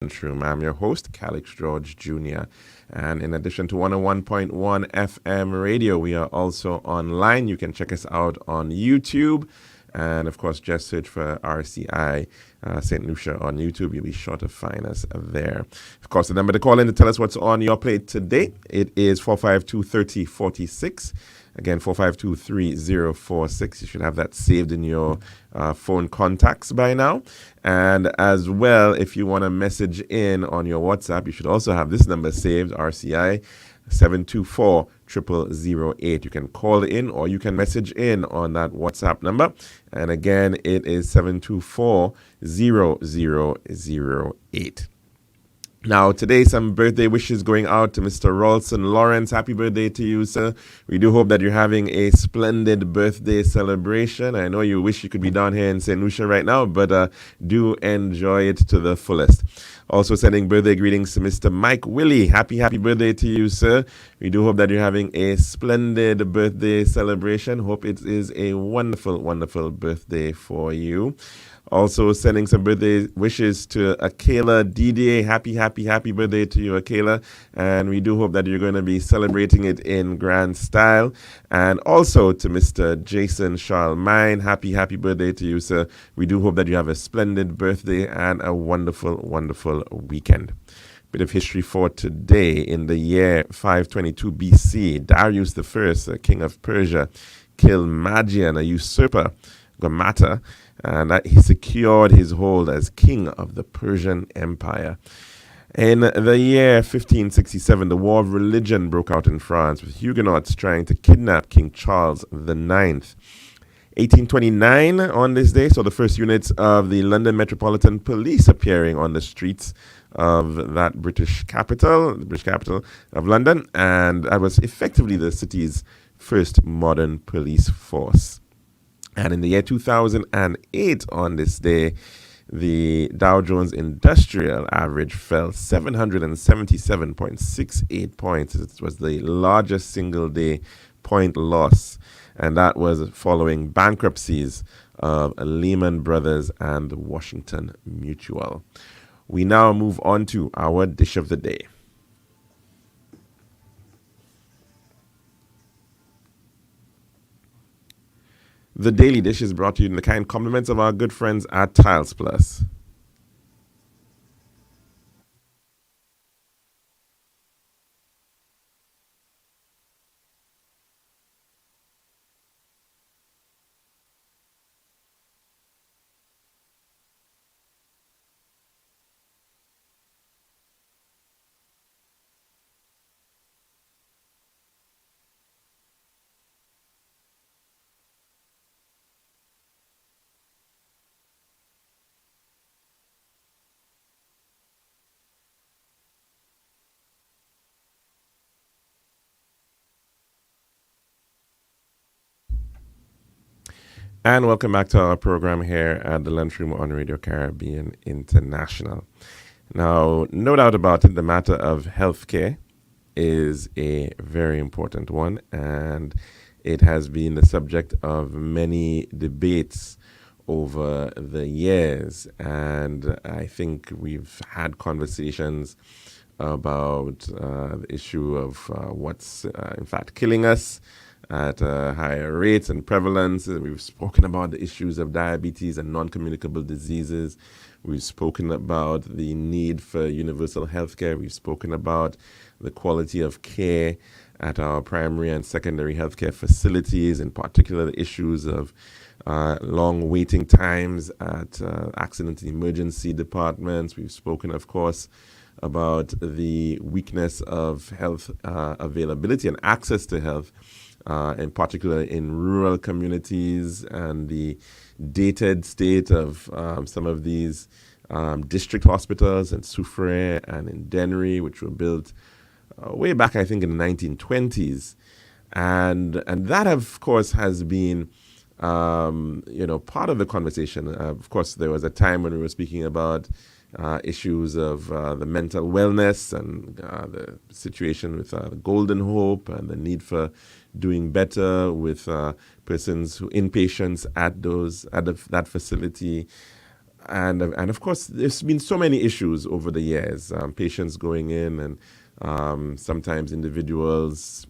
Room. I'm your host, Calixte George Jr. And in addition to 101.1 FM radio, we are also online. You can check us out on YouTube. And of course, just search for RCI St. Lucia on YouTube. You'll be sure to find us there. Of course, the number to call in to tell us what's on your plate today, it is 452-3046. Again, 452-3046. You should have that saved in your phone contacts by now. And as well, if you want to message in on your WhatsApp, you should also have this number saved, RCI 724-0008. You can call in or you can message in on that WhatsApp number. And again, it is 724-0008. Now, today, some birthday wishes going out to Mr. Ralston Lawrence. Happy birthday to you, sir. We do hope that you're having a splendid birthday celebration. I know you wish you could be down here in St. Lucia right now, but do enjoy it to the fullest. Also sending birthday greetings to Mr. Mike Willie. Happy birthday to you, sir. We do hope that you're having a splendid birthday celebration. Hope it is a wonderful, wonderful birthday for you. Also sending some birthday wishes to Akela Didier. Happy birthday to you, Akela. And we do hope that you're going to be celebrating it in grand style. And also to Mr. Jason Charlemagne. Happy birthday to you, sir. We do hope that you have a splendid birthday and a wonderful, wonderful weekend. Bit of history for today. In the year 522 BC, Darius I, king of Persia, killed Magian, a usurper, Gamata, and that he secured his hold as king of the Persian Empire. In the year 1567, the War of Religion broke out in France, with Huguenots trying to kidnap King Charles IX. 1829, on this day, saw the first units of the London Metropolitan Police appearing on the streets of that British capital, the British capital of London, and that was effectively the city's first modern police force. And in the year 2008, on this day, the Dow Jones Industrial Average fell 777.68 points. It was the largest single day point loss, and that was following bankruptcies of Lehman Brothers and Washington Mutual. We now move on to our dish of the day. The Daily Dish is brought to you in the kind compliments of our good friends at Tiles Plus. And welcome back to our program here at the Lunchroom on Radio Caribbean International. Now, no doubt about it, the matter of healthcare is a very important one, and it has been the subject of many debates over the years. And I think we've had conversations about the issue of what's in fact killing us at higher rates and prevalence. We've spoken about the issues of diabetes and non-communicable diseases. We've spoken about the need for universal health care. We've spoken about the quality of care at our primary and secondary healthcare facilities, in particular the issues of long waiting times at accident and emergency departments. We've spoken, of course, about the weakness of health availability and access to health, in particular in rural communities, and the dated state of some of these district hospitals in Soufrière and in Dennery, which were built way back, I think, in the 1920s. And that, of course, has been part of the conversation. Of course, there was a time when we were speaking about issues of the mental wellness and the situation with Golden Hope and the need for doing better with persons inpatients at that facility. and of course, there's been so many issues over the years. Patients going in and sometimes individuals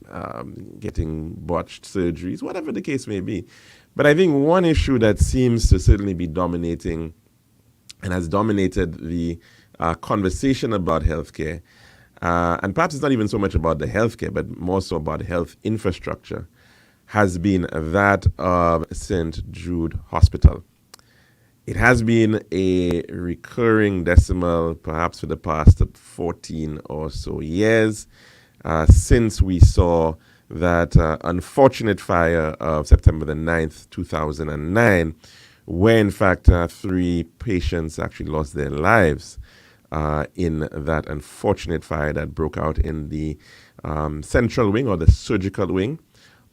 getting botched surgeries, whatever the case may be. But I think one issue that seems to certainly be dominating and has dominated the conversation about healthcare, and perhaps it's not even so much about the healthcare, but more so about health infrastructure, has been that of St. Jude Hospital. It has been a recurring decimal, perhaps for the past 14 or so years, since we saw that unfortunate fire of September the 9th, 2009, where in fact 3 patients actually lost their lives in that unfortunate fire that broke out in the central wing or the surgical wing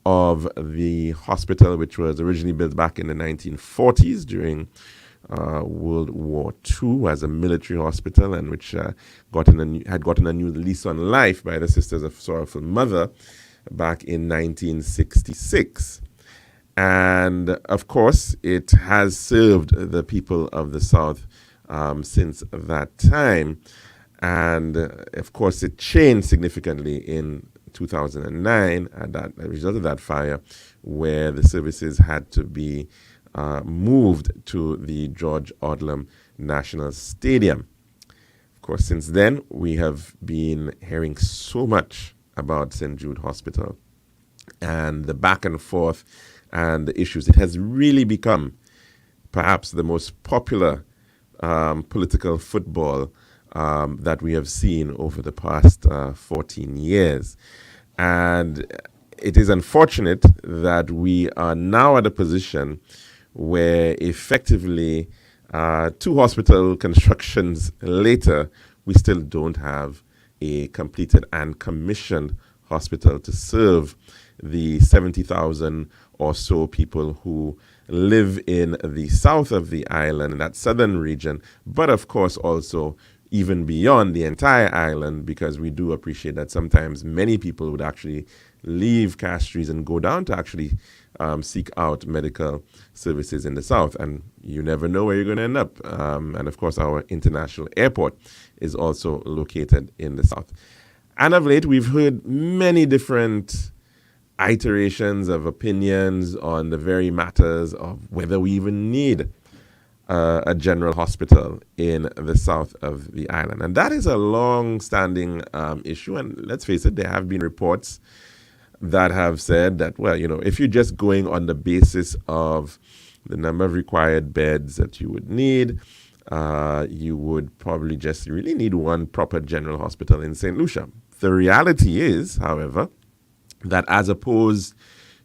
of the hospital, which was originally built back in the 1940s during World War II as a military hospital, and which had gotten a new lease on life by the Sisters of Sorrowful Mother back in 1966. And of course, it has served the people of the South since that time. And of course, it changed significantly in 2009 as a result of that fire, where the services had to be moved to the George Odlum National Stadium. Of course, since then, we have been hearing so much about St. Jude Hospital and the back and forth and the issues. It has really become perhaps the most popular political football that we have seen over the past 14 years. And it is unfortunate that we are now at a position where effectively 2 hospital constructions later, we still don't have a completed and commissioned hospital to serve the 70,000 or so people who live in the south of the island, in that southern region, but of course also even beyond the entire island, because we do appreciate that sometimes many people would actually leave Castries and go down to actually seek out medical services in the south. And you never know where you're going to end up. And of course, our international airport is also located in the south. And of late, we've heard many different iterations of opinions on the very matters of whether we even need a general hospital in the south of the island. And that is a long-standing issue. And let's face it, there have been reports that have said that, well, if you're just going on the basis of the number of required beds that you would need, you would probably just really need one proper general hospital in St. Lucia. The reality is, however, that as opposed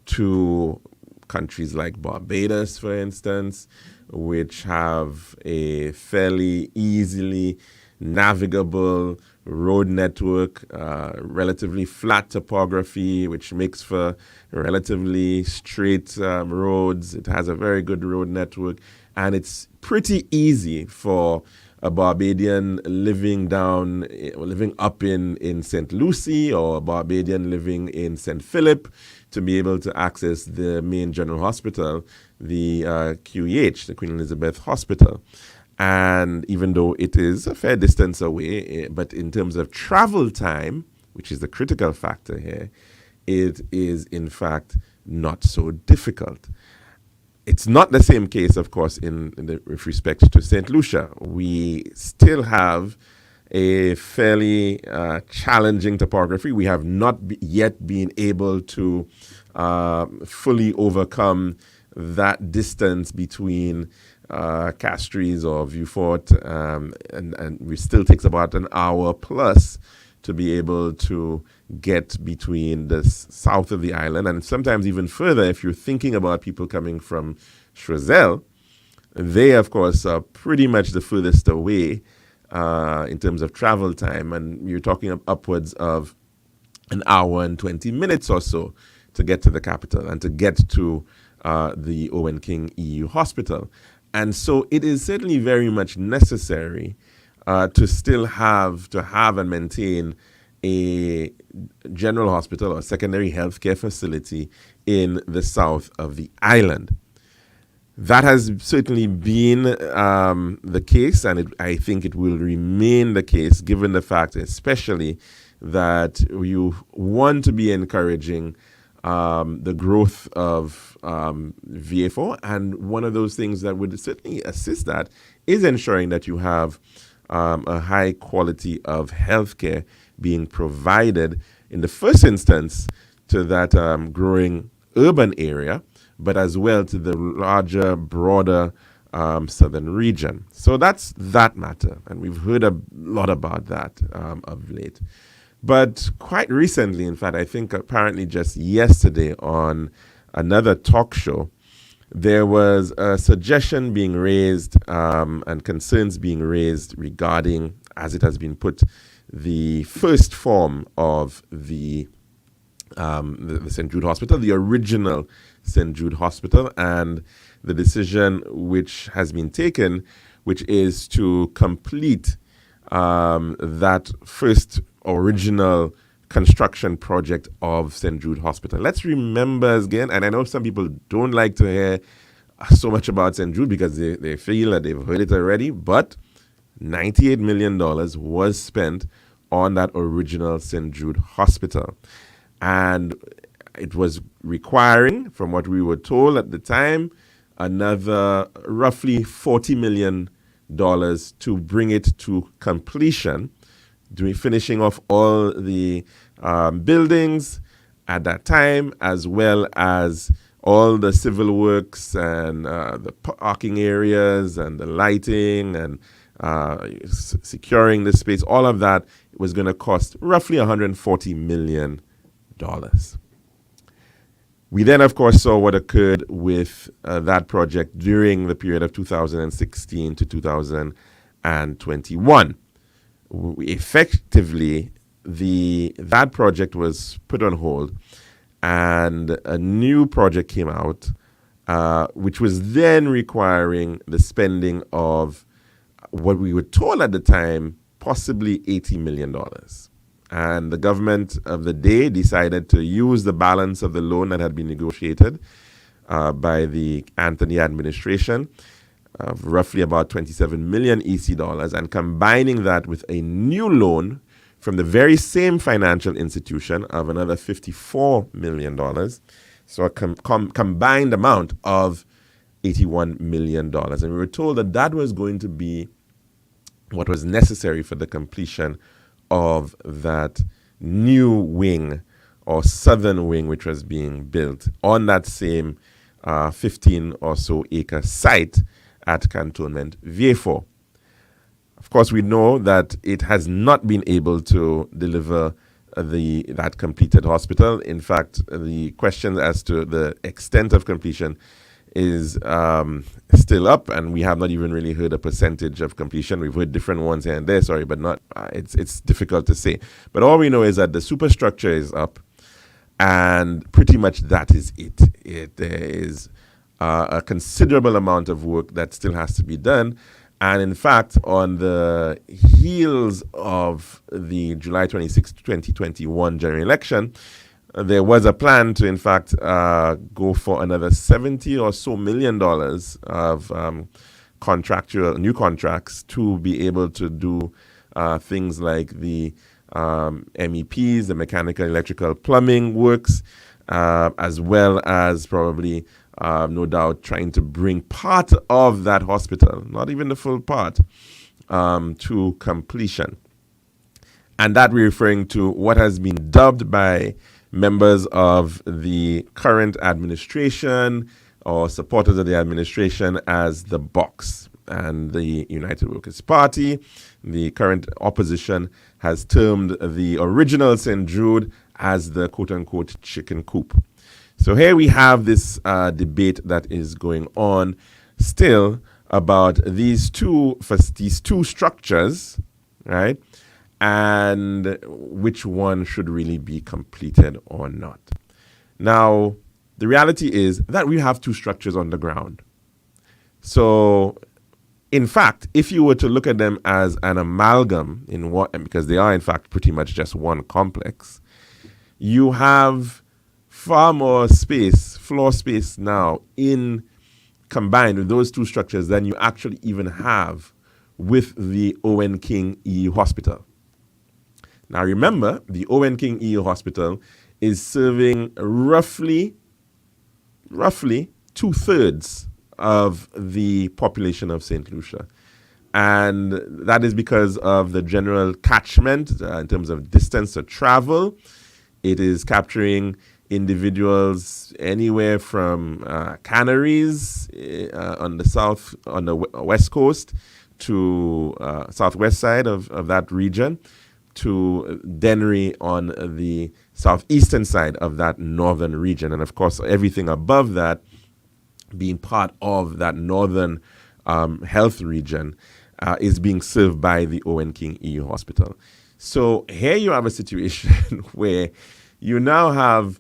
to countries like Barbados, for instance, which have a fairly easily navigable road network, relatively flat topography, which makes for relatively straight roads. It has a very good road network, and it's pretty easy for a Barbadian living up in St. Lucie, or a Barbadian living in St. Philip to be able to access the main general hospital, the QEH, the Queen Elizabeth Hospital. And even though it is a fair distance away, but in terms of travel time, which is the critical factor here, it is in fact not so difficult. It's not the same case, of course, with respect to St. Lucia. We still have a fairly challenging topography. We have not yet been able to fully overcome that distance between Castries or Vieux-Fort, and it still takes about an hour plus to be able to get between the south of the island, and sometimes even further if you're thinking about people coming from Choiseul. They, of course, are pretty much the furthest away in terms of travel time, and you're talking upwards of an hour and 20 minutes or so to get to the capital and to get to the Owen King EU Hospital. And so it is certainly very much necessary to still have and maintain a general hospital or secondary healthcare facility in the south of the island. That has certainly been the case, and I think it will remain the case, given the fact, especially, that you want to be encouraging the growth of VA4. And one of those things that would certainly assist that is ensuring that you have a high quality of healthcare being provided in the first instance to that growing urban area, but as well to the larger, broader southern region. So that's that matter, and we've heard a lot about that of late. But quite recently, in fact, I think apparently just yesterday on another talk show, there was a suggestion being raised and concerns being raised regarding, as it has been put, the first form of the St. Jude Hospital, the original St. Jude Hospital, and the decision which has been taken, which is to complete that first original construction project of St. Jude Hospital. Let's remember again, and I know some people don't like to hear so much about St. Jude because they feel that they've heard it already, but $98 million was spent on that original St. Jude Hospital. And it was requiring, from what we were told at the time, another roughly $40 million to bring it to completion, finishing off all the buildings at that time, as well as all the civil works and the parking areas and the lighting and securing the space. All of that was going to cost roughly $140 million. We then, of course, saw what occurred with that project during the period of 2016 to 2021. Effectively, that project was put on hold, and a new project came out, which was then requiring the spending of what we were told at the time, possibly $80 million. And the government of the day decided to use the balance of the loan that had been negotiated by the Anthony administration, roughly about 27 million EC dollars, and combining that with a new loan from the very same financial institution of another $54 million. So a combined amount of $81 million. And we were told that that was going to be what was necessary for the completion of that new wing or southern wing, which was being built on that same 15 or so acre site at Cantonment VA4. Of course, we know that it has not been able to deliver that completed hospital. In fact, the question as to the extent of completion is still up, and we have not even really heard a percentage of completion. We've heard different ones here and there, but not. It's difficult to say. But all we know is that the superstructure is up, and pretty much that is it. There is a considerable amount of work that still has to be done. And in fact, on the heels of the July 26, 2021 general election, there was a plan to, in fact, go for another $70 or so million of new contracts to be able to do things like the MEPs, the mechanical, electrical, plumbing works, as well as probably, no doubt, trying to bring part of that hospital, not even the full part, to completion. And that we're referring to what has been dubbed by members of the current administration or supporters of the administration as the box. And the United Workers' Party, the current opposition, has termed the original St. Jude as the quote-unquote chicken coop. So here we have this debate that is going on still about these two structures, right? And which one should really be completed or not. Now, the reality is that we have two structures on the ground. So, in fact, if you were to look at them as an amalgam because they are in fact pretty much just one complex, you have far more floor space now in combined with those two structures than you actually even have with the Owen King EU Hospital. Now remember, the Owen King EU Hospital is serving roughly 2/3 of the population of St. Lucia. And that is because of the general catchment in terms of distance to travel. It is capturing individuals anywhere from Canaries on the west coast to southwest side of that region, to Dennery on the southeastern side of that northern region. And of course, everything above that being part of that northern health region is being served by the Owen King EU Hospital. So here you have a situation where you now have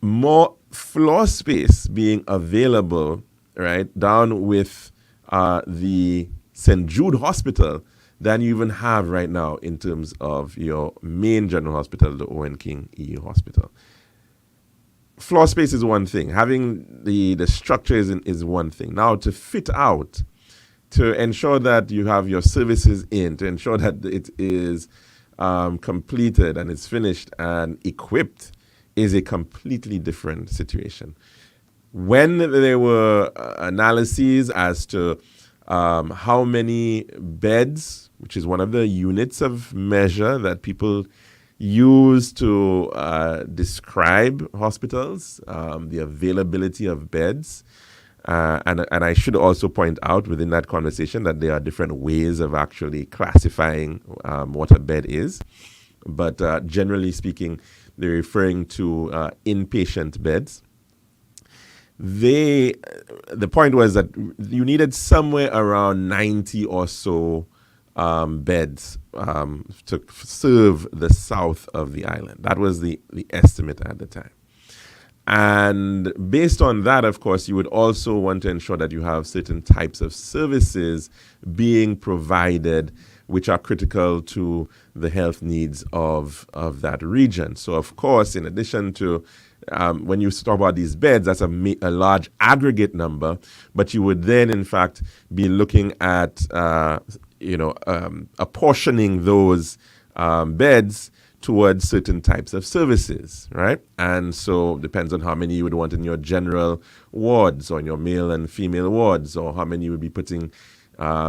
more floor space being available, right, down with the St. Jude Hospital than you even have right now in terms of your main general hospital, the Owen King EU Hospital. Floor space is one thing. Having the structure is one thing. Now to fit out, to ensure that you have your services in, to ensure that it is completed and it's finished and equipped is a completely different situation. When there were analyses as to how many beds, which is one of the units of measure that people use to describe hospitals, the availability of beds. And I should also point out within that conversation that there are different ways of actually classifying what a bed is. But generally speaking, they're referring to inpatient beds. The point was that you needed somewhere around 90 or so beds to serve the south of the island. That was the estimate at the time. And based on that, of course, you would also want to ensure that you have certain types of services being provided which are critical to the health needs of that region. So, of course, in addition to when you talk about these beds, that's a large aggregate number, but you would then, in fact, be looking at, apportioning those beds towards certain types of services, right? And so depends on how many you would want in your general wards or in your male and female wards, or how many you would be putting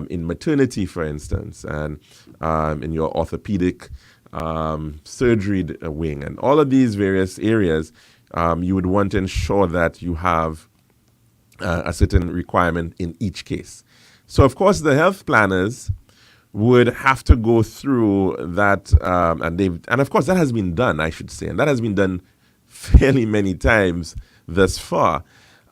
in maternity, for instance, and in your orthopedic surgery wing. And all of these various areas, you would want to ensure that you have a certain requirement in each case. So, of course, the health planners would have to go through that, and of course that has been done, I should say, and that has been done fairly many times thus far,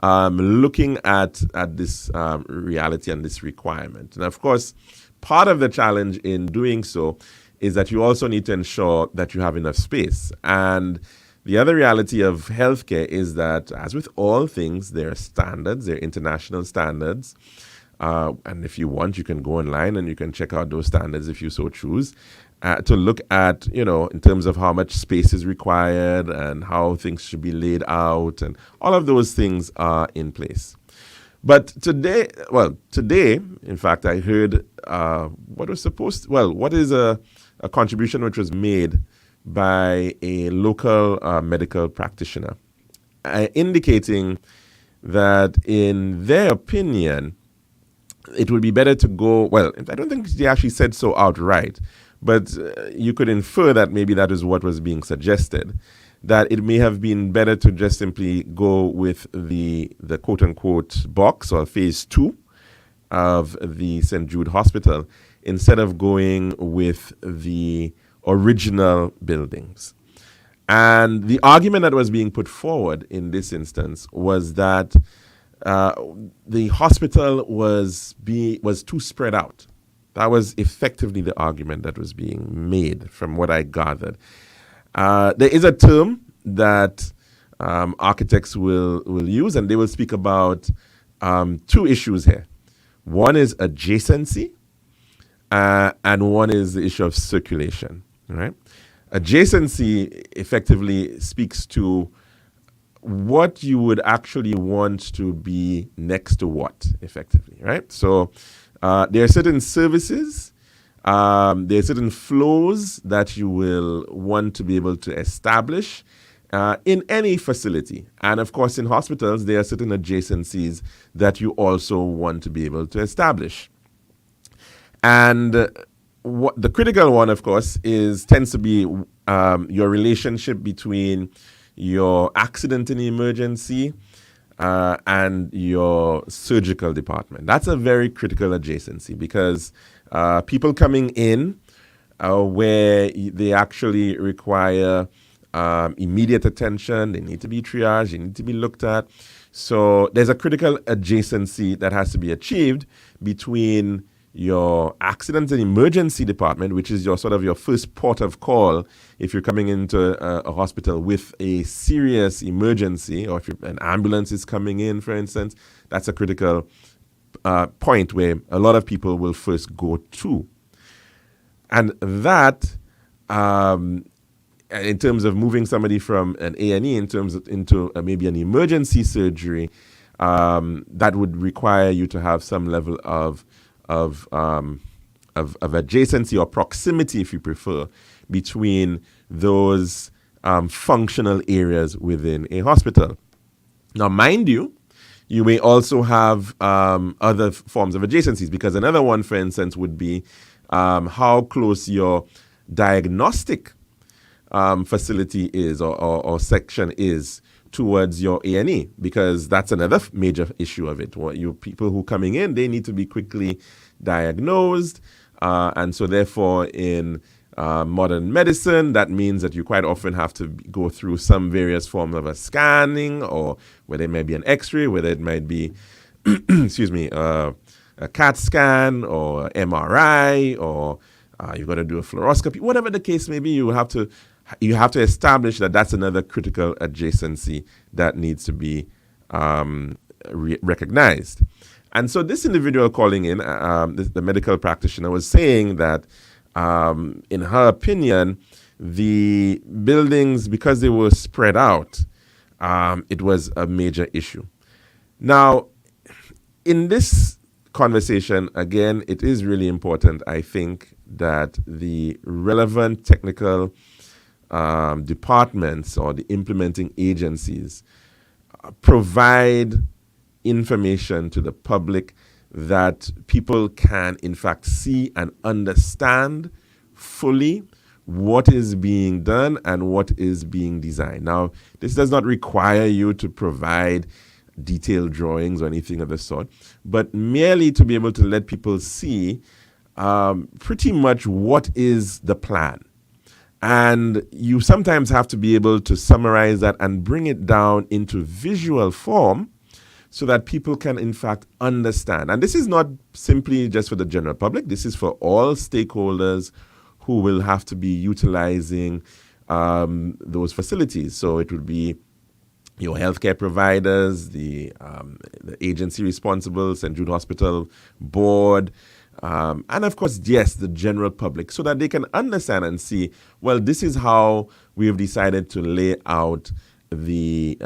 looking at this reality and this requirement. And of course, part of the challenge in doing so is that you also need to ensure that you have enough space. And the other reality of healthcare is that, as with all things, there are standards, there are international standards. And if you want, you can go online and you can check out those standards if you so choose, to look at, in terms of how much space is required and how things should be laid out, and all of those things are in place. But today, in fact, I heard what is a contribution which was made by a local medical practitioner, indicating that in their opinion, it would be better to go, I don't think they actually said so outright, but you could infer that maybe that is what was being suggested, that it may have been better to just simply go with the quote-unquote box or phase 2 of the St. Jude Hospital instead of going with the original buildings. And the argument that was being put forward in this instance was that the hospital was too spread out. That was effectively the argument that was being made, from what I gathered. There is a term that architects will use, and they will speak about two issues here. One is adjacency, and one is the issue of circulation. Right? Adjacency effectively speaks to what you would actually want to be next to what, effectively, right? So there are certain services, there are certain flows that you will want to be able to establish in any facility. And of course, in hospitals, there are certain adjacencies that you also want to be able to establish. And what the critical one, of course, tends to be your relationship between your accident and emergency and your surgical department. That's a very critical adjacency because people coming in where they actually require immediate attention, they need to be triaged, they need to be looked at. So there's a critical adjacency that has to be achieved between your accident and emergency department, which is your sort of your first port of call if you're coming into a hospital with a serious emergency, or if an ambulance is coming in, for instance. That's a critical point where a lot of people will first go to. And that, in terms of moving somebody from an A&E into maybe an emergency surgery, that would require you to have some level of adjacency or proximity, if you prefer, between those functional areas within a hospital. Now, mind you, you may also have other forms of adjacencies, because another one, for instance, would be how close your diagnostic facility is or section is towards your A&E, because that's another major issue of it. You people who coming in, they need to be quickly diagnosed, and so therefore in modern medicine, that means that you quite often have to go through some various form of a scanning, or whether it might be an X-ray, whether it might be excuse me, a CAT scan or MRI, or you've got to do a fluoroscopy, whatever the case may be. You have to establish that that's another critical adjacency that needs to be recognized. And so this individual calling in, the medical practitioner, was saying that in her opinion, the buildings, because they were spread out, it was a major issue. Now, in this conversation, again, it is really important, I think, that the relevant technical departments or the implementing agencies provide information to the public that people can, in fact, see and understand fully what is being done and what is being designed. Now, this does not require you to provide detailed drawings or anything of the sort, but merely to be able to let people see pretty much what is the plan. And you sometimes have to be able to summarize that and bring it down into visual form so that people can, in fact, understand. And this is not simply just for the general public. This is for all stakeholders who will have to be utilizing those facilities. So it would be your healthcare providers, the agency responsible, St. Jude Hospital Board, and of course, yes, the general public, so that they can understand and see, well, this is how we have decided to lay out the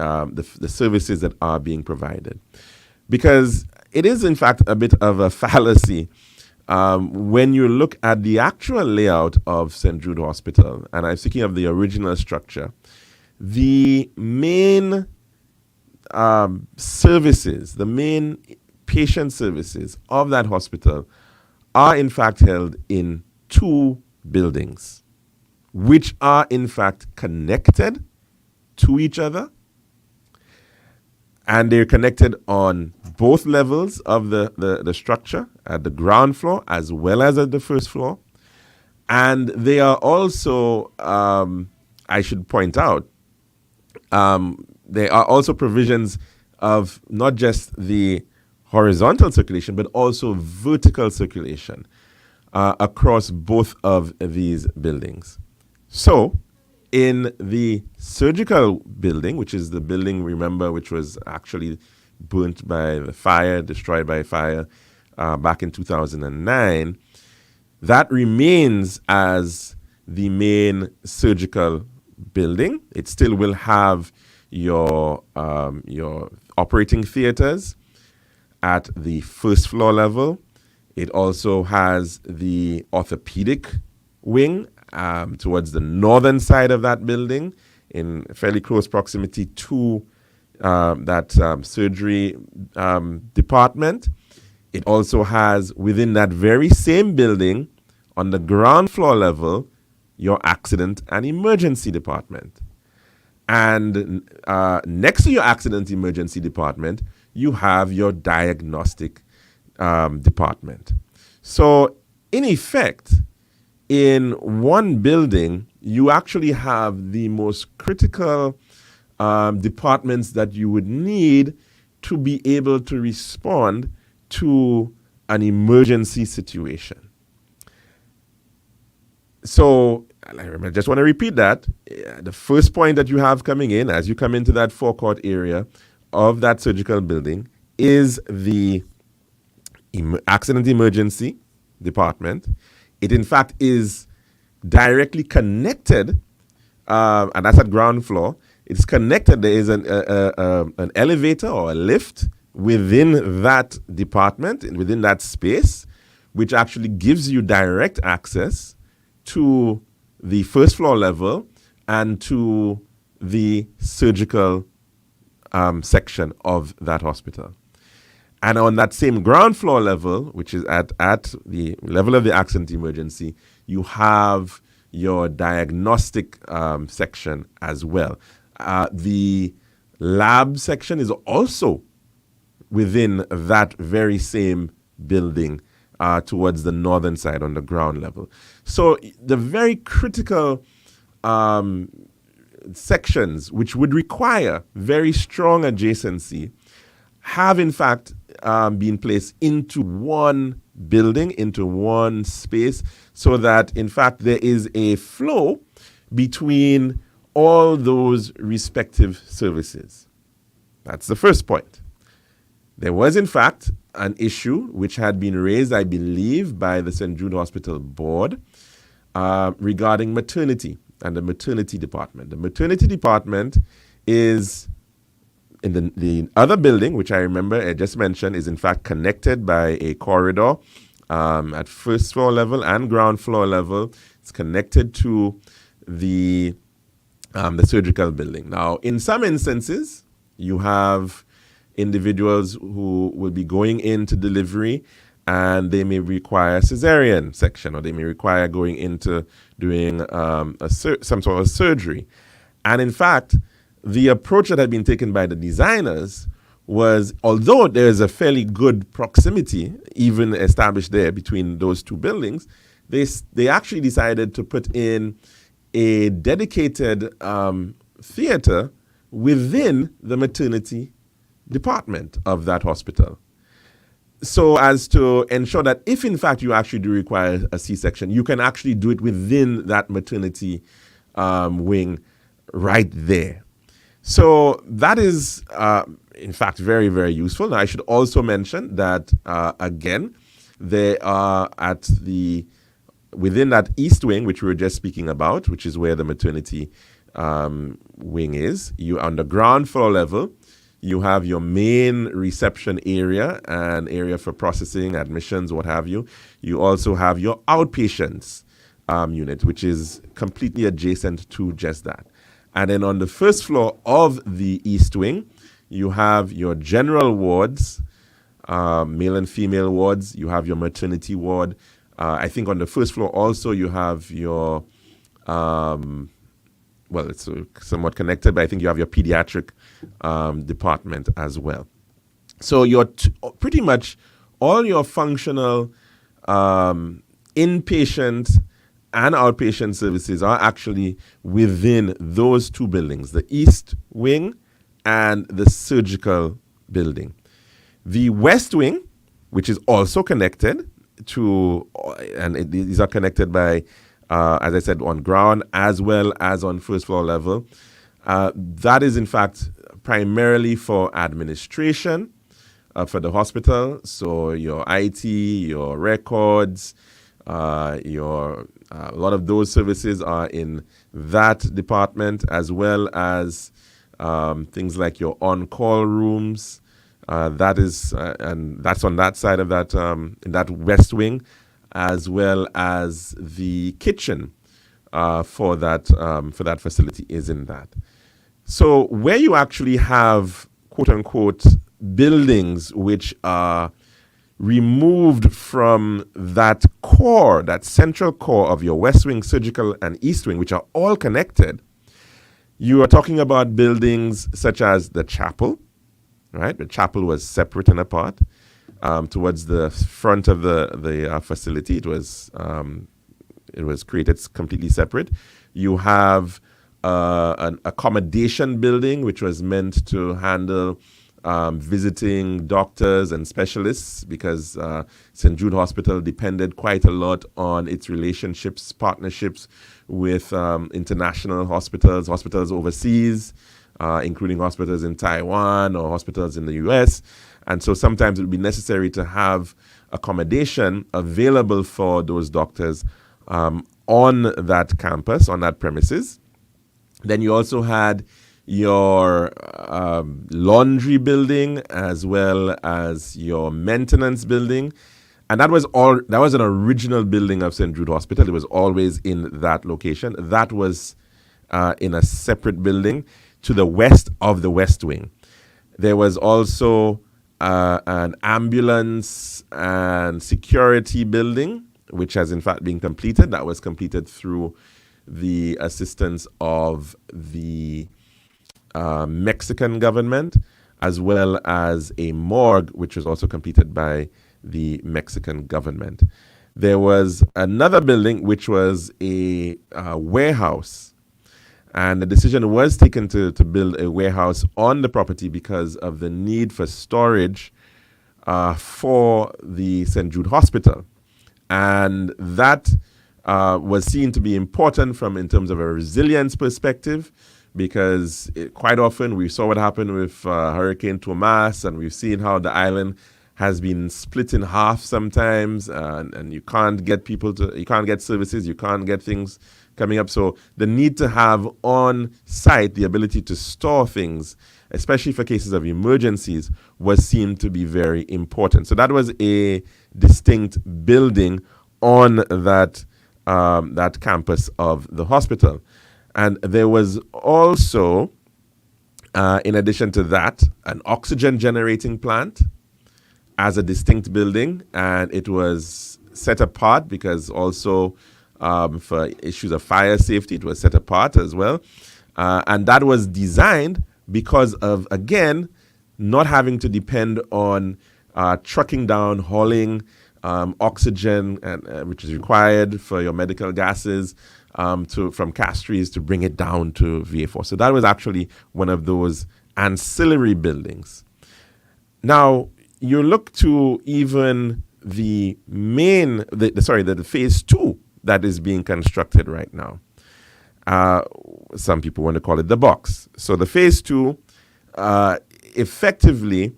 services that are being provided. Because it is, in fact, a bit of a fallacy when you look at the actual layout of St. Jude Hospital, and I'm speaking of the original structure, the main services, the main patient services of that hospital are in fact held in two buildings, which are in fact connected to each other. And they're connected on both levels of the structure, at the ground floor as well as at the first floor. And they are also, I should point out, there are also provisions of not just the horizontal circulation, but also vertical circulation across both of these buildings. So, in the surgical building, which is the building, remember, which was actually burnt by the fire, destroyed by fire back in 2009, that remains as the main surgical building. It still will have your operating theaters at the first floor level. It also has the orthopedic wing towards the northern side of that building, in fairly close proximity to that surgery department. It also has, within that very same building, on the ground floor level, your accident and emergency department. And next to your accident emergency department, you have your diagnostic department. So, in effect, in one building, you actually have the most critical departments that you would need to be able to respond to an emergency situation. So, I just want to repeat that. The first point that you have coming in, as you come into that forecourt area of that surgical building, is the accident emergency department. It, in fact, is directly connected, and that's at ground floor. It's connected. There is an elevator or a lift within that department, within that space, which actually gives you direct access to the first floor level and to the surgical section of that hospital. And on that same ground floor level, which is at the level of the accident emergency, you have your diagnostic section as well. The lab section is also within that very same building towards the northern side on the ground level. So the very critical sections which would require very strong adjacency have in fact been placed into one building, into one space, so that in fact there is a flow between all those respective services. That's the first point. There was in fact an issue which had been raised, I believe, by the St. Jude Hospital board regarding maternity and the maternity department. The maternity department is in the other building, which I remember I just mentioned, is in fact connected by a corridor at first floor level and ground floor level. It's connected to the surgical building. Now, in some instances, you have individuals who will be going into delivery and they may require cesarean section, or they may require going into doing some sort of surgery. And in fact, the approach that had been taken by the designers was, although there is a fairly good proximity even established there between those two buildings, they actually decided to put in a dedicated theater within the maternity department of that hospital, so as to ensure that if in fact you actually do require a C-section, you can actually do it within that maternity wing right there. So that is in fact very, very useful. Now, I should also mention that again, they are within that east wing, which we were just speaking about, which is where the maternity wing is. You on the ground floor level, you have your main reception area and area for processing, admissions, what have you. You also have your outpatients unit, which is completely adjacent to just that. And then on the first floor of the east wing, you have your general wards, male and female wards. You have your maternity ward. I think on the first floor also you have your, it's somewhat connected, but I think you have your pediatric department as well. So pretty much all your functional inpatient and outpatient services are actually within those two buildings, the East Wing and the surgical building. The West Wing, which is also connected to, and these are connected by, as I said, on ground as well as on first floor level. That is in fact primarily for administration for the hospital. So your IT, your records, a lot of those services are in that department, as well as things like your on-call rooms. That is, and that's on that side of that in that west wing, as well as the kitchen for that facility is in that. So where you actually have quote unquote buildings which are removed from that core, that central core of your west wing, surgical, and east wing, which are all connected, you are talking about buildings such as the chapel, right? The chapel was separate and apart. Towards the front of the facility, it was created completely separate. You have an accommodation building, which was meant to handle visiting doctors and specialists, because St. Jude Hospital depended quite a lot on its relationships, partnerships with international hospitals, hospitals overseas, including hospitals in Taiwan or hospitals in the US. And so sometimes it would be necessary to have accommodation available for those doctors on that campus, on that premises. Then you also had your laundry building as well as your maintenance building. And that was an original building of St. Jude Hospital. It was always in that location. That was in a separate building to the west of the West Wing. There was also an ambulance and security building, which has in fact been completed. That was completed through the assistance of the Mexican government, as well as a morgue, which was also completed by the Mexican government. There was another building, which was a warehouse. And the decision was taken to build a warehouse on the property because of the need for storage for the St. Jude Hospital. And that was seen to be important in terms of a resilience perspective, because quite often we saw what happened with Hurricane Tomas, and we've seen how the island has been split in half sometimes, and you can't get you can't get services, you can't get things coming up. So the need to have on site the ability to store things, especially for cases of emergencies, was seen to be very important. So that was a distinct building on that campus of the hospital. And there was also, in addition to that, an oxygen generating plant as a distinct building, and it was set apart because also for issues of fire safety, it was set apart as well. And that was designed because of, again, not having to depend on trucking down, hauling oxygen, which is required for your medical gases, from Castries to bring it down to VA4. So that was actually one of those ancillary buildings. Now, you look to even the phase 2 that is being constructed right now. Some people want to call it the box. So the phase 2 effectively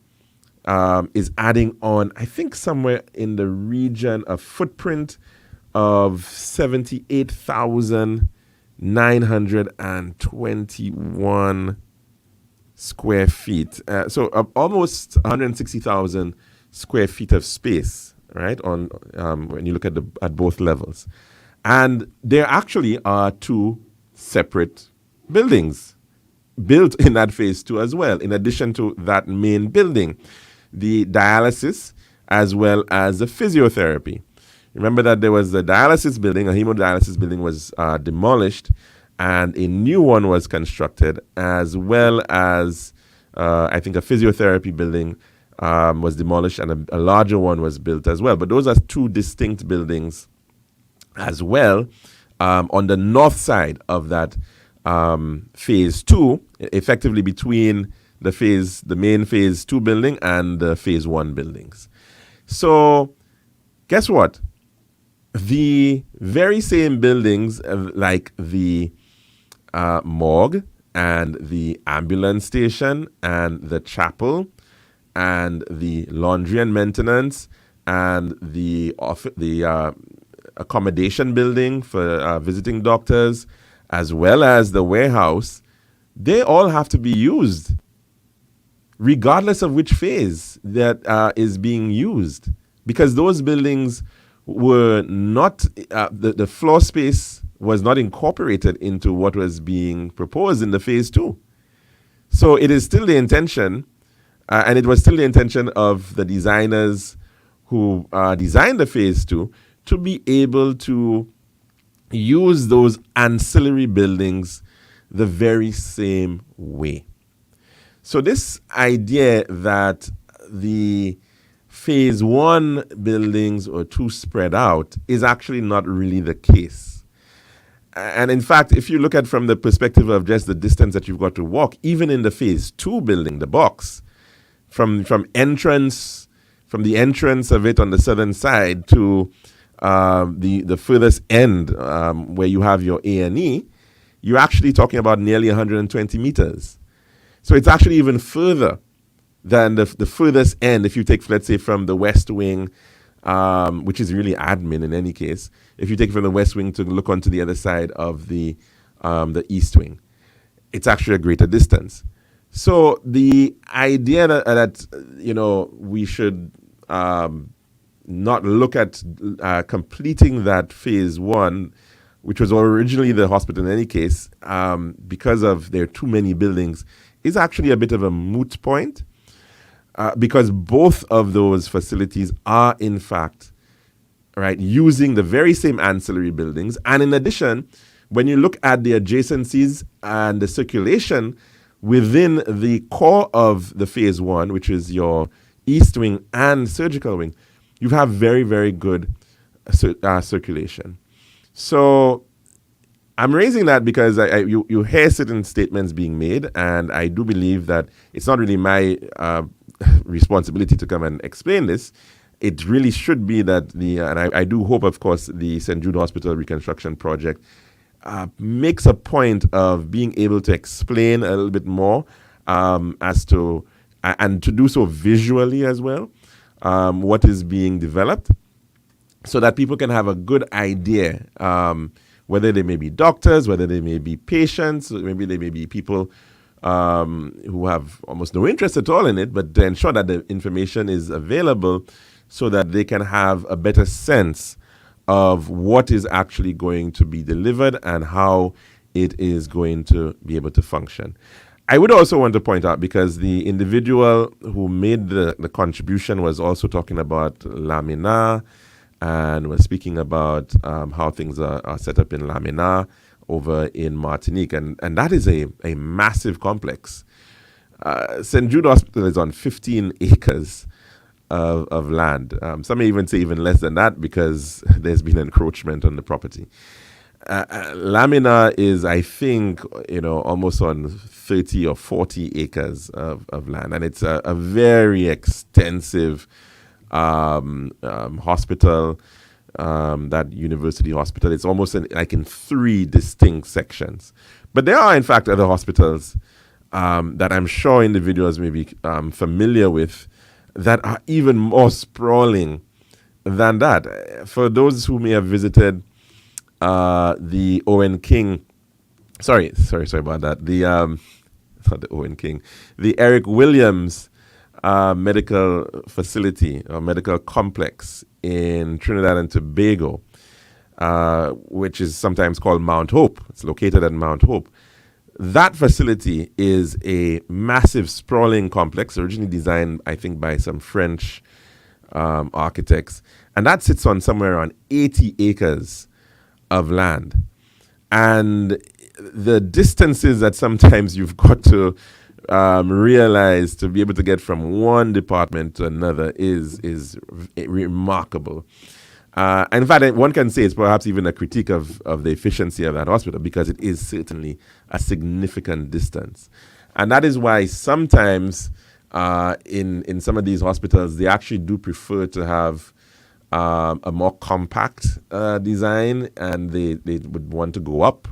is adding on, I think, somewhere in the region of footprint of 78,921 square feet. So almost 160,000 square feet of space, right? On when you look at both levels. And there actually are 2 separate buildings built in that phase 2 as well, in addition to that main building, the dialysis as well as the physiotherapy. Remember that there was a dialysis building, a hemodialysis building was demolished, and a new one was constructed, as well as I think a physiotherapy building was demolished, and a larger one was built as well. But those are 2 distinct buildings as well on the north side of that phase 2, effectively between the main phase 2 building and the phase 1 buildings. So guess what? The very same buildings, like the morgue and the ambulance station and the chapel and the laundry and maintenance and the accommodation building for visiting doctors, as well as the warehouse, they all have to be used, regardless of which phase that is being used, because those buildings were not, the floor space was not incorporated into what was being proposed in the phase two. So it is still the intention, and it was still the intention of the designers who designed the phase two to be able to use those ancillary buildings the very same way. So this idea that the phase one buildings are too spread out is actually not really the case. And in fact, if you look at from the perspective of just the distance that you've got to walk, even in the phase two building, the box, from the entrance of it on the southern side to the furthest end where you have your A&E, you're actually talking about nearly 120 meters. So it's actually even further than the furthest end. If you take, let's say, from the west wing, which is really admin in any case, if you take it from the west wing to look onto the other side of the east wing, it's actually a greater distance. So the idea that we should not look at completing that phase one, which was originally the hospital in any case, because of there are too many buildings, is actually a bit of a moot point, because both of those facilities are in fact using the very same ancillary buildings. And in addition, when you look at the adjacencies and the circulation within the core of the phase one, which is your east wing and surgical wing, you have very, very good circulation. So I'm raising that because you hear certain statements being made, and I do believe that it's not really my responsibility to come and explain this. It really should be that and I do hope, of course, the St. Jude Hospital Reconstruction Project makes a point of being able to explain a little bit more as to, and to do so visually as well, what is being developed, so that people can have a good idea, whether they may be doctors, whether they may be patients, maybe they may be people who have almost no interest at all in it, but to ensure that the information is available so that they can have a better sense of what is actually going to be delivered and how it is going to be able to function. I would also want to point out, because the individual who made the contribution was also talking about Lamina and was speaking about how things are set up in Lamina over in Martinique. And that is a massive complex. St. Jude Hospital is on 15 acres of land. Some may even say even less than that, because there's been encroachment on the property. Lamina is, I think, almost on 30 or 40 acres of land. And it's a very extensive hospital, that university hospital. It's almost like in 3 distinct sections. But there are, in fact, other hospitals that I'm sure individuals may be familiar with that are even more sprawling than that. For those who may have visited the Owen King, sorry about that. Not the Owen King, the Eric Williams medical facility or medical complex in Trinidad and Tobago, which is sometimes called Mount Hope. It's located at Mount Hope. That facility is a massive sprawling complex, originally designed, I think, by some French architects. And that sits on somewhere around 80 acres of land. And the distances that sometimes you've got to realize to be able to get from one department to another is remarkable. In fact, one can say it's perhaps even a critique of the efficiency of that hospital, because it is certainly a significant distance. And that is why sometimes in some of these hospitals, they actually do prefer to have a more compact design, and they would want to go up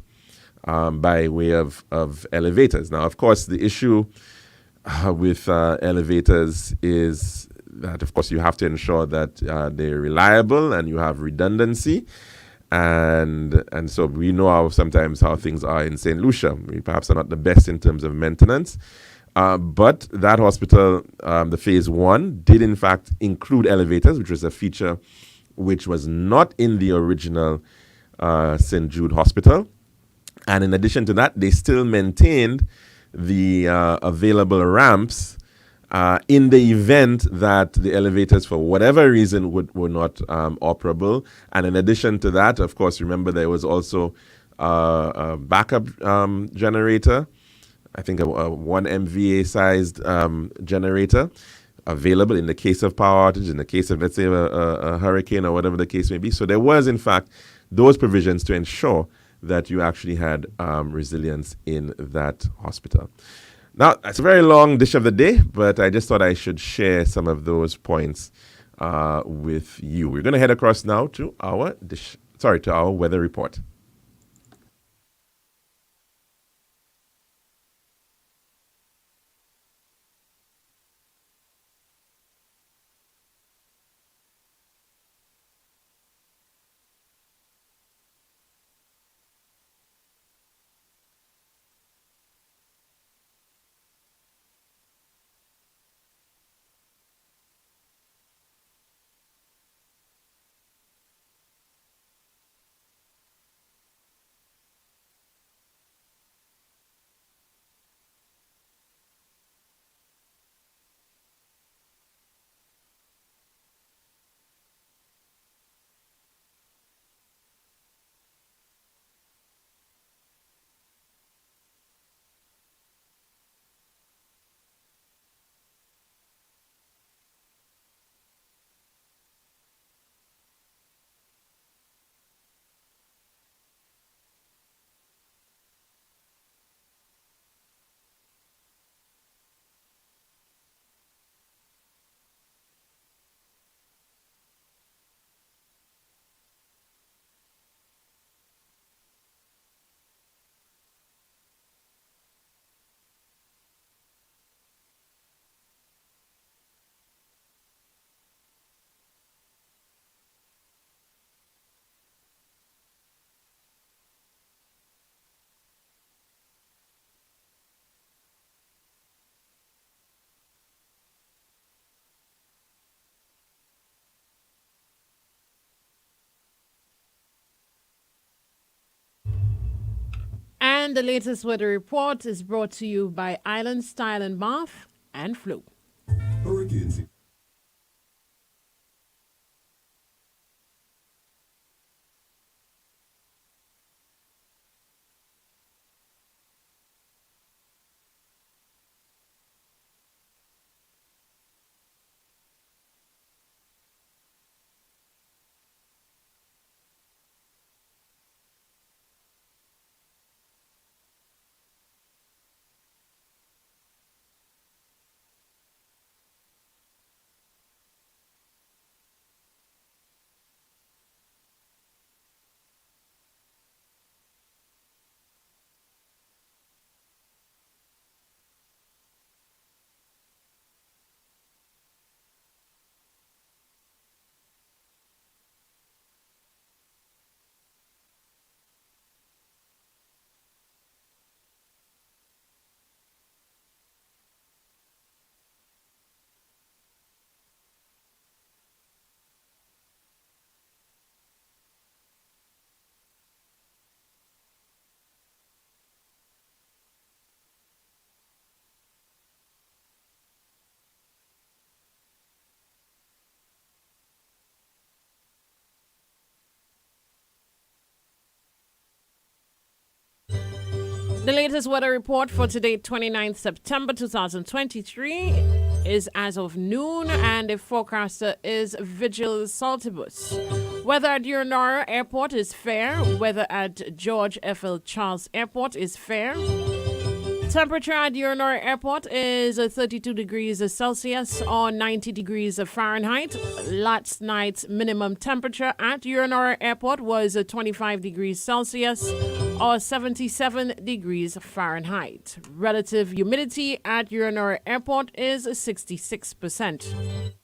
by way of elevators. Now, of course, the issue with elevators is that, of course, you have to ensure that they're reliable and you have redundancy. And so we know sometimes how things are in St. Lucia. We perhaps are not the best in terms of maintenance. But that hospital, the phase 1, did in fact include elevators, which was a feature which was not in the original St. Jude Hospital. And in addition to that, they still maintained the available ramps in the event that the elevators, for whatever reason, were not operable. And in addition to that, of course, remember there was also a backup generator, I think a 1 MVA sized generator available in the case of power outage, in the case of, let's say, a hurricane or whatever the case may be. So there was, in fact, those provisions to ensure that you actually had resilience in that hospital. Now, it's a very long dish of the day, but I just thought I should share some of those points with you. We're going to head across now to our weather report. And the latest weather report is brought to you by Island Style and Bath and Flu. Hurricanes. The latest weather report for today, 29th September 2023, is as of noon, and the forecaster is Vigil Saltibus. Weather at Urinara Airport is fair. Weather at George F.L. Charles Airport is fair. Temperature at Urinara Airport is 32 degrees Celsius or 90 degrees Fahrenheit. Last night's minimum temperature at Urinara Airport was 25 degrees Celsius or 77 degrees Fahrenheit. Relative humidity at Urinara Airport is 66%.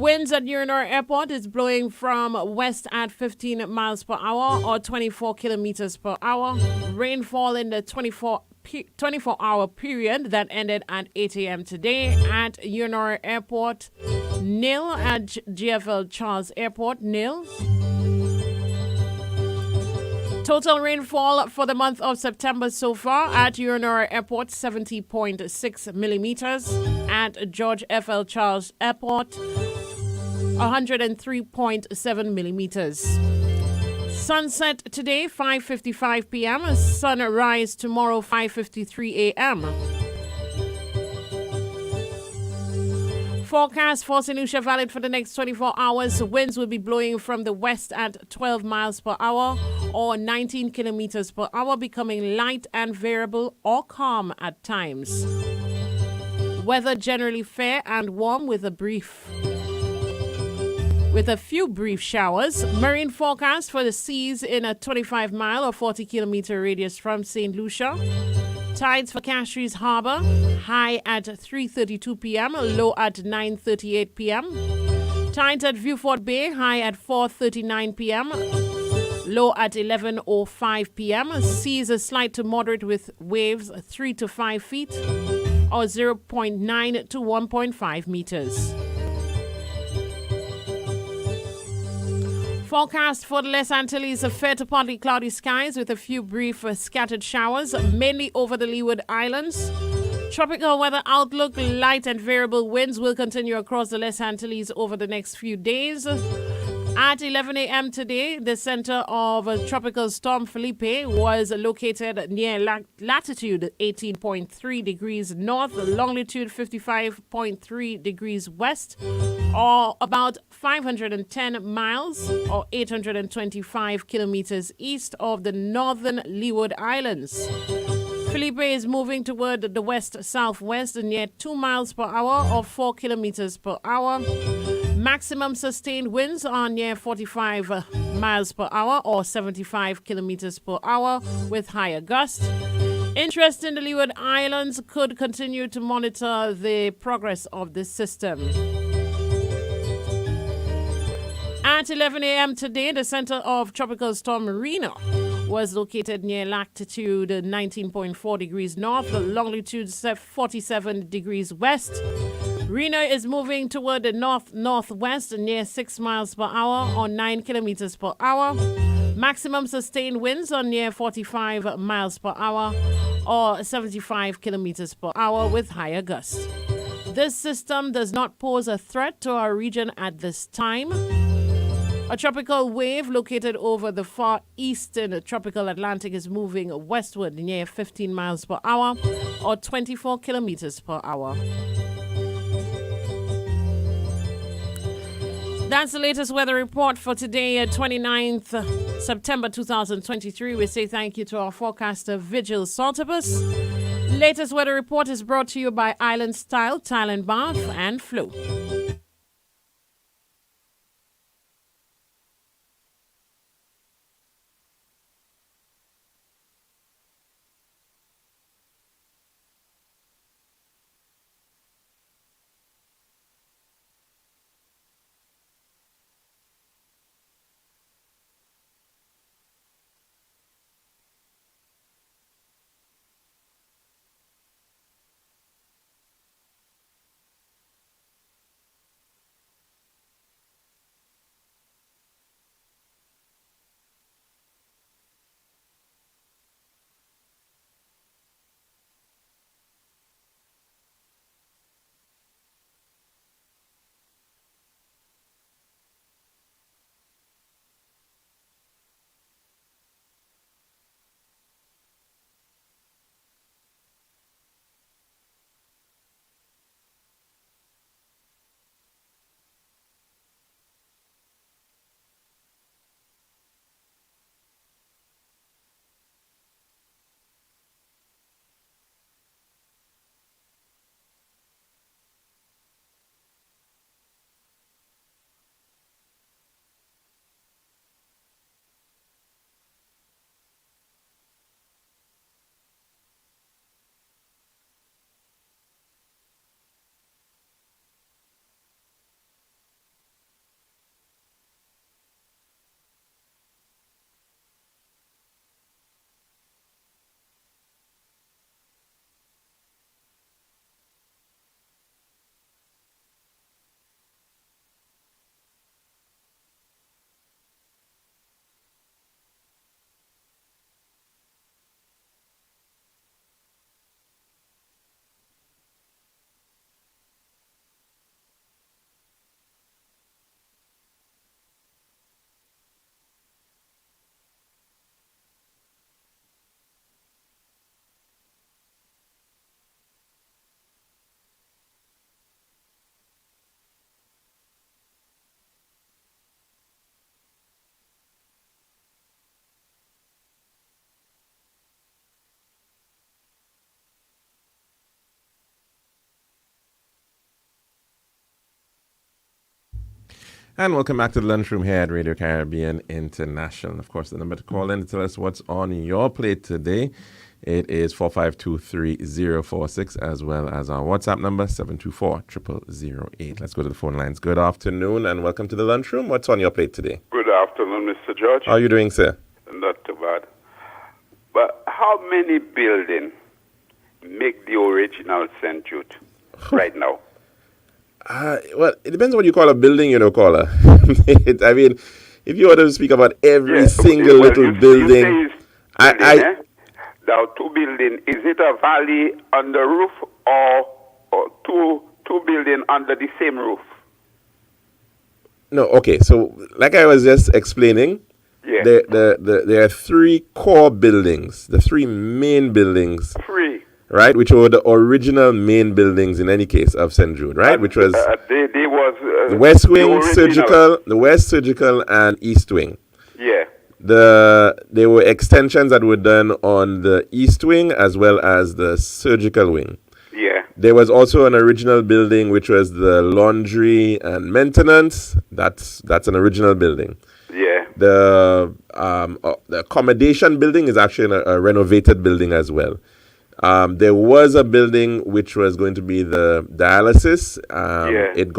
Winds at Urinor Airport is blowing from west at 15 miles per hour or 24 kilometers per hour. Rainfall in the 24-hour period that ended at 8 a.m. today at Urinor Airport, nil. At GFL Charles Airport, nil. Total rainfall for the month of September so far at Urinor Airport, 70.6 millimeters. At George F.L. Charles Airport, 103.7 millimeters. Sunset today, 5:55 p.m. Sunrise tomorrow, 5:53 a.m. Forecast for St. Lucia valid for the next 24 hours. Winds will be blowing from the west at 12 miles per hour or 19 kilometers per hour, becoming light and variable or calm at times. Weather generally fair and warm with a few brief showers. Marine forecast for the seas in a 25-mile or 40-kilometer radius from St. Lucia. Tides for Castries Harbour, high at 3:32 p.m., low at 9:38 p.m. Tides at Viewfort Bay, high at 4:39 p.m., low at 11:05 p.m. Seas are slight to moderate with waves 3 to 5 feet or 0.9 to 1.5 meters. Forecast for the Les Antilles, fair to partly cloudy skies with a few brief scattered showers, mainly over the Leeward Islands. Tropical weather outlook, light and variable winds will continue across the Les Antilles over the next few days. At 11 a.m. today, the center of Tropical Storm Felipe was located near latitude 18.3 degrees north, longitude 55.3 degrees west, or about 510 miles or 825 kilometers east of the northern Leeward Islands. Felipe is moving toward the west-southwest near 2 miles per hour or 4 kilometers per hour. Maximum sustained winds are near 45 miles per hour or 75 kilometers per hour with higher gusts. Interest in the Leeward Islands could continue to monitor the progress of this system. At 11 a.m. today, the center of Tropical Storm Rena was located near latitude 19.4 degrees north, longitude 47 degrees west. Rena is moving toward the north-northwest near 6 miles per hour or 9 kilometers per hour. Maximum sustained winds are near 45 miles per hour or 75 kilometers per hour with higher gusts. This system does not pose a threat to our region at this time. A tropical wave located over the far eastern tropical Atlantic is moving westward near 15 miles per hour or 24 kilometers per hour. That's the latest weather report for today, 29th September 2023. We say thank you to our forecaster, Vigil Saltibus. Latest weather report is brought to you by Island Style, Thailand Bath, and Flow. And welcome back to the lunchroom here at Radio Caribbean International. Of course, the number to call in to tell us what's on your plate today. It is 4523046, as well as our WhatsApp number 724-0008. Let's go to the phone lines. Good afternoon and welcome to the lunchroom. What's on your plate today? Good afternoon, Mr. George. How are you doing, sir? Not too bad. But how many buildings make the original St. Jude right now? Well, it depends on what you call a building, caller. I mean, if you were to speak about every single little building, There are two buildings. Is it a valley on the roof or two buildings under the same roof? No, okay. So, like I was just explaining, there are three core buildings, the three main buildings. Right, which were the original main buildings in any case of St. Jude, right? Which was the West Wing, the West Surgical, and East Wing. Yeah. There were extensions that were done on the East Wing as well as the Surgical Wing. Yeah. There was also an original building which was the laundry and maintenance. That's an original building. Yeah. The accommodation building is actually a renovated building as well. There was a building which was going to be the dialysis. It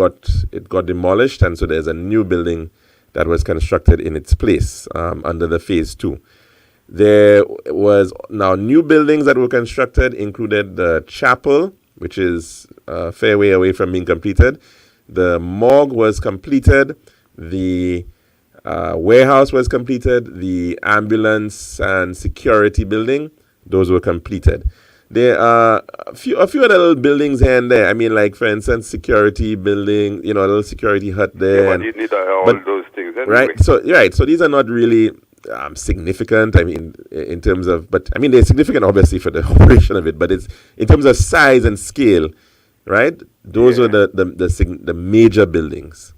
got demolished, and so there's a new building that was constructed in its place under the phase 2. There was now new buildings that were constructed, included the chapel, which is a fair way away from being completed. The morgue was completed. The warehouse was completed. The ambulance and security building, those were completed. There are a few other little buildings here and there. I mean, like, for instance, security building, a little security hut there. Yeah, but you need all those things anyway. Right. So these are not really significant, I mean, in terms of, but, I mean, they're significant, obviously, for the operation of it, but it's, in terms of size and scale, right? Those are the major buildings.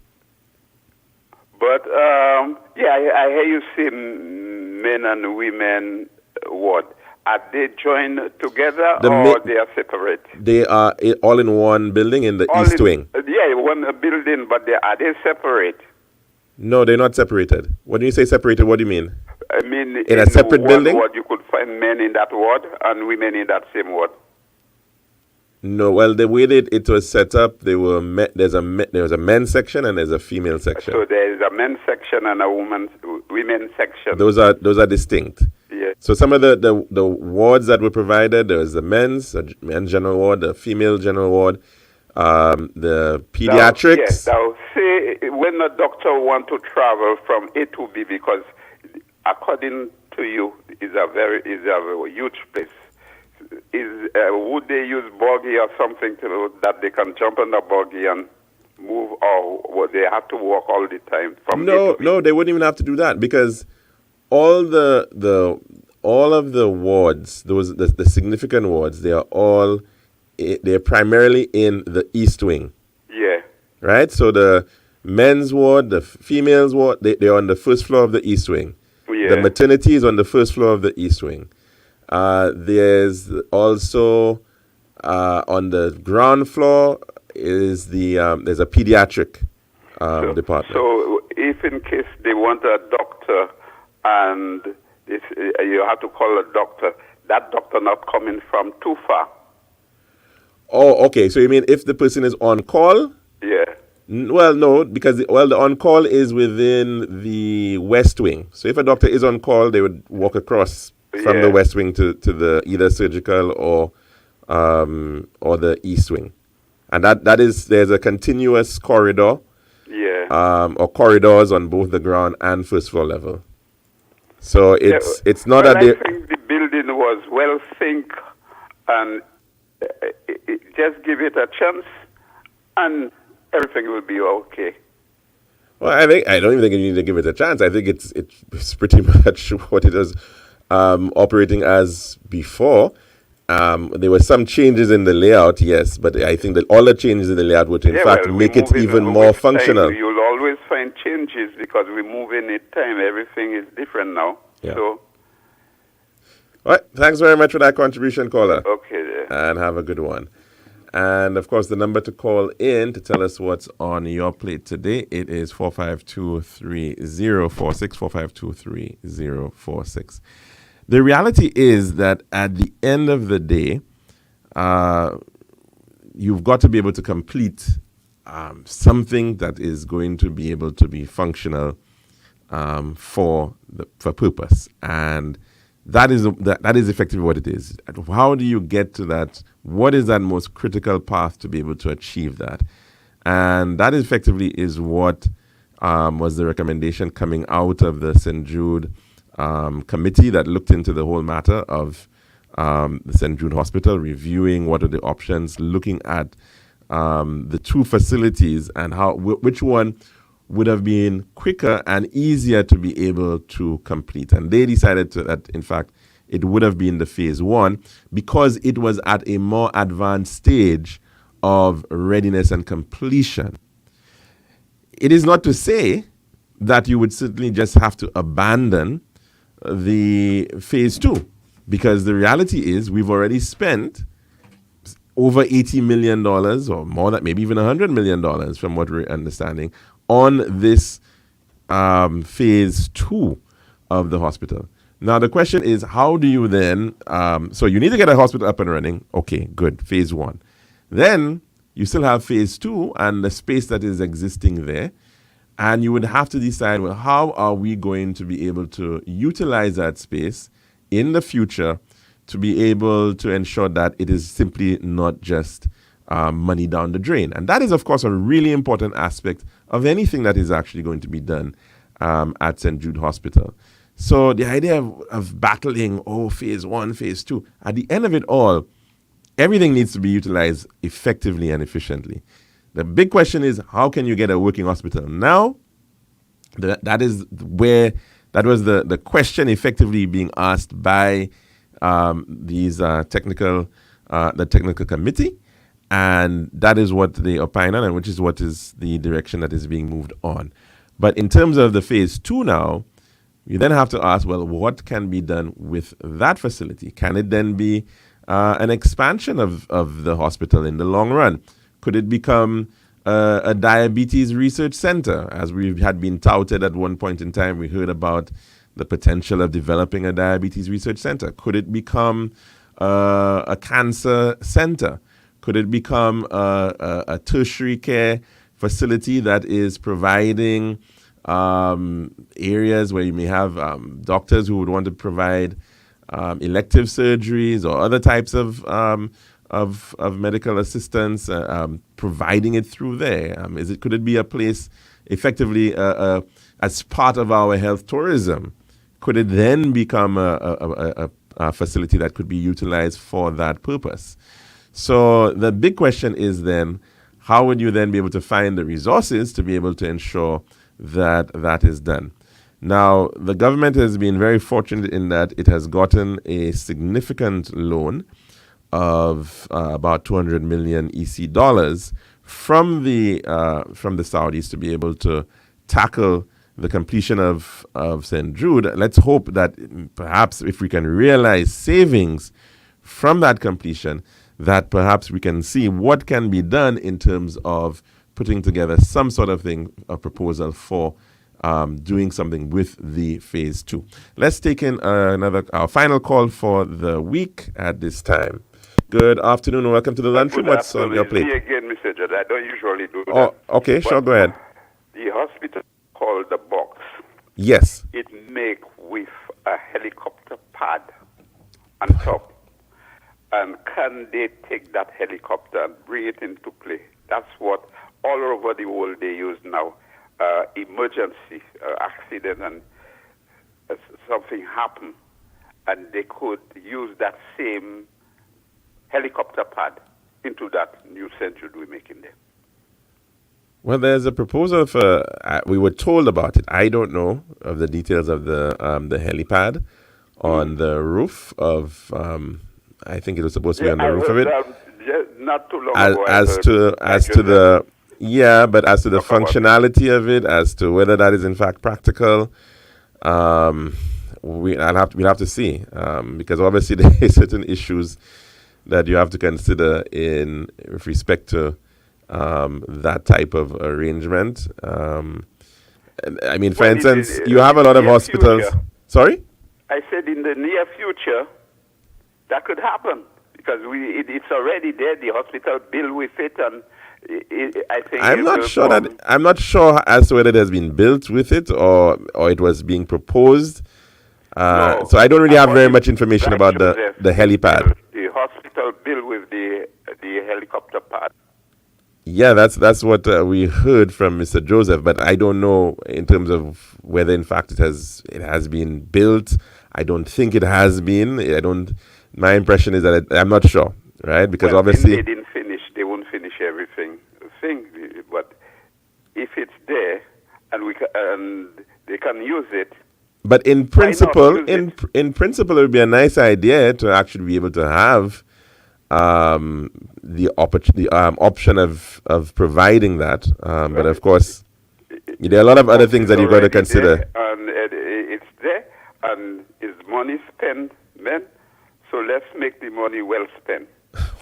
But, I hear you say men and women, what? Are they joined together or they are separate? They are all in one building in the East Wing. Yeah, one building, but are they separate? No, they're not separated. When you say separated, what do you mean? I mean, in a separate building? Ward, you could find men in that ward and women in that same ward. No, well, the way that it was set up, there was a men's section and there's a female section. So there is a men's section and a women's section. Those are distinct. Yeah. So some of the wards that were provided, there was the men's general ward, the female general ward, the pediatrics. Now, say when a doctor want to travel from A to B, because according to you, is a huge place. Would they use buggy or something that they can jump on the buggy and move, or would they have to walk all the time from A to B? No, they wouldn't even have to do that, because all of the wards, the significant wards, they're primarily in the East Wing. Yeah. Right? So the men's ward, the females ward, they're on the first floor of the East Wing. Yeah. The maternity is on the first floor of the East Wing. There's also on the ground floor is there's a pediatric department. So if in case they want a doctor and you have to call a doctor, that doctor not coming from too far. Oh, okay. So you mean if the person is on call? Yeah. Well, no, because the on-call is within the West Wing. So if a doctor is on call, they would walk across from the West Wing to the either surgical or the East Wing. And there's a continuous corridor. Yeah. Or corridors on both the ground and first floor level. So it's not I that think the building was well think and just give it a chance and everything will be okay. Well, I don't even think you need to give it a chance. I think it's pretty much what it is operating as before. There were some changes in the layout, yes, but I think that all the changes in the layout would in fact make it even more functional. You'll always find changes because we move in time. Everything is different now. Yeah. So. All right. Thanks very much for that contribution, caller. Okay. And have a good one. And of course, the number to call in to tell us what's on your plate today, it is 4523046, 4523046. The reality is that at the end of the day, you've got to be able to complete something that is going to be able to be functional for purpose, and that is effectively what it is. How do you get to that? What is that most critical path to be able to achieve that? And that effectively is what was the recommendation coming out of the St. Jude committee that looked into the whole matter of the St. Jude Hospital, reviewing what are the options, looking at the two facilities and which one would have been quicker and easier to be able to complete. And they decided that, in fact, it would have been the phase 1 because it was at a more advanced stage of readiness and completion. It is not to say that you would certainly just have to abandon the phase 2, because the reality is we've already spent over $80 million or more, that maybe even $100 million from what we're understanding on this phase 2 of the hospital. Now, the question is, how do you then, so you need to get a hospital up and running. Okay, good, phase 1. Then you still have phase 2 and the space that is existing there. And you would have to decide, well, how are we going to be able to utilize that space in the future to be able to ensure that it is simply not just money down the drain. And that is, of course, a really important aspect of anything that is actually going to be done at St. Jude Hospital. So the idea of battling, phase 1, phase 2, at the end of it all, everything needs to be utilized effectively and efficiently. The big question is, how can you get a working hospital? Now, that was the question effectively being asked by the technical committee, and that is what they opine on, and which is what is the direction that is being moved on. But in terms of the phase 2 now, you then have to ask, well, what can be done with that facility? Can it then be an expansion of the hospital in the long run? Could it become a diabetes research center? As we had been touted at one point in time, we heard about the potential of developing a diabetes research center. Could it become a cancer center? Could it become a tertiary care facility that is providing areas where you may have doctors who would want to provide elective surgeries or other types of medical assistance, providing it through there? Could it be a place effectively as part of our health tourism? Could it then become a facility that could be utilized for that purpose? So the big question is then, how would you then be able to find the resources to be able to ensure that that is done? Now, the government has been very fortunate in that it has gotten a significant loan of about 200 million EC dollars from the Saudis to be able to tackle the completion of St. Jude. Let's hope that perhaps if we can realize savings from that completion, that perhaps we can see what can be done in terms of putting together some sort of thing, a proposal for doing something with the phase 2. Let's take in our final call for the week at this time. Good afternoon and welcome to the lunchroom. What's on your plate? Me again, Mr. Judd. I don't usually do that. Oh, okay, sure, go ahead. The hospital called the box. Yes. It make with a helicopter pad on top. And can they take that helicopter and bring it into play? That's what all over the world they use now. Emergency, accident, and something happen, and they could use that same helicopter pad into that new St. we're making there. Well, there's a proposal for. We were told about it. I don't know of the details of the helipad on the roof of. I think it was supposed to be on the roof of it. Not too long ago. As to the functionality of it, as to whether that is in fact practical, we'll have to see, because obviously there are certain issues that you have to consider in with respect to that type of arrangement. I mean, for Well, instance, you have a lot of near hospitals. future. Sorry? I said in the near future, that could happen because it's already there. The hospital bill with it, and I think I'm it not will sure come. I'm not sure as to whether it has been built with it or it was being proposed. No, So I don't really have very according much information to about Joseph, the helipad. the hospital bill with the helicopter pad. Yeah, that's what we heard from Mr. Joseph, but I don't know in terms of whether in fact it has been built. I don't think it has been. I don't. My impression is that I'm not sure, right? Because Well, obviously they didn't finish. They won't finish everything. But if it's there and they can use it. But in Why not principle, use it? in principle, it would be a nice idea to actually be able to have the option of providing that. But of course, there are a lot of other things that you've got to Already consider. there, and it's there, and it's money spent, man. So let's make the money well spent.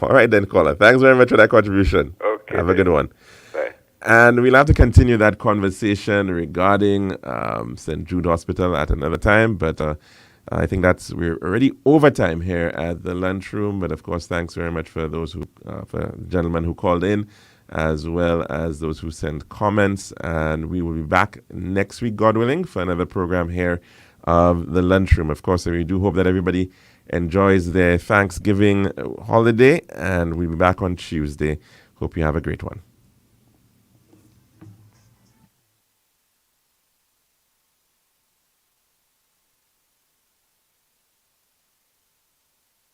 All right, then, caller. Thanks very much for that contribution. Okay. Have a good one. Bye. And we'll have to continue that conversation regarding St. Jude Hospital at another time. But I think we're already over time here at the lunchroom. But of course, thanks very much for those for the gentlemen who called in, as well as those who sent comments. And we will be back next week, God willing, for another program here of the lunchroom. Of course, we do hope that everybody enjoys their Thanksgiving holiday, and we'll be back on Tuesday. Hope you have a great one.